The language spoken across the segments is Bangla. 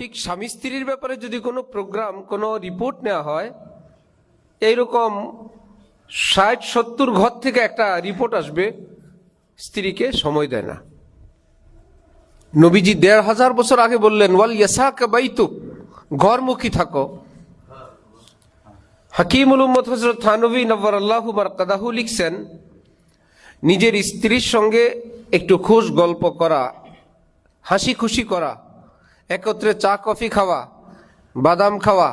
ঠিক স্বামী স্ত্রীর ব্যাপারে যদি কোনো প্রোগ্রাম, কোনো রিপোর্ট নেওয়া হয়, এইরকম 60-70 ঘর থেকে একটা রিপোর্ট আসবে, স্ত্রীকে সময় দেয় না। নবীজি 1500 বছর আগে বললেন, ওয়াল ইয়াসাকা বাইতুক, ঘরমুখী থাকো। হাকিমুল উম্মত হযরত থানভী নওয়ারাল্লাহু বারকাতাহু লিখছেন, নিজের স্ত্রীর সঙ্গে একটু খুশ গল্প করা, হাসি খুশি করা, একত্রে চা কফি খাওয়া, বাদাম খাওয়া,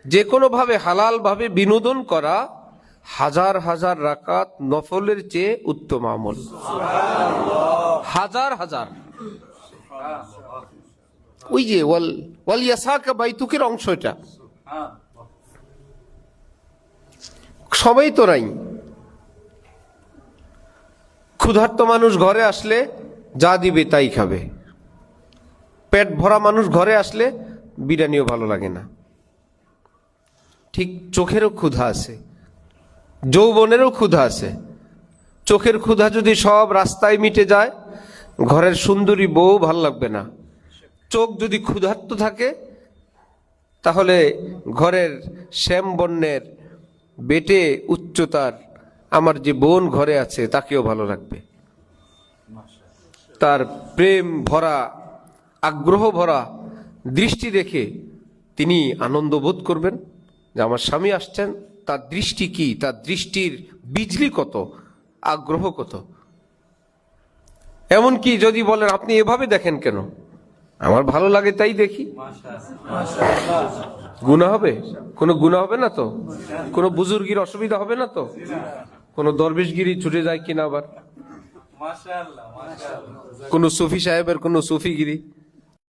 যে কোনোভাবে হালালভাবে বিনোদন করা হাজার হাজার রাকাত নফলের চেয়ে উত্তম আমল। হাজার হাজার। ওই যে ওয়াল ইয়াসাকা বাইতুকের অংশ এটা। সবাই তো নাই। ক্ষুধার্ত মানুষ ঘরে আসলে যা দিবে তাই খাবে। পেট ভরা মানুষ ঘরে আসলে বিরিয়ানিও ভালো লাগে না। ঠিক চোখেরও ক্ষুধা আছে, যৌবনেরও ক্ষুধা আছে। চোখের ক্ষুধা যদি সব রাস্তায় মিটে যায়, ঘরের সুন্দরী বউ ভাল লাগবে না। চোখ যদি ক্ষুধার্ত থাকে, তাহলে ঘরের শ্যাম বর্ণের বেটে উচ্চতার আমার যে বোন ঘরে আছে তাকেও ভালো লাগবে। তার প্রেম ভরা, আগ্রহ ভরা দৃষ্টি দেখে তিনি আনন্দ বোধ করবেন যে আমার স্বামী আসছেন, তার দৃষ্টি কি, তার দৃষ্টির বিজলি কত, আগ্রহ কত। এমনকি যদি বলেন আপনি এভাবে দেখেন কেন, আমার ভালো লাগে তাই দেখি, গুনাহ হবে? কোনো গুনাহ হবে না তো? কোনো বুজুর্গির অসুবিধা হবে না তো? কোনো দরবেশগিরি ছুটে যায় কিনা আবার? কোনো সুফি সাহেবের কোনো সুফিগিরি?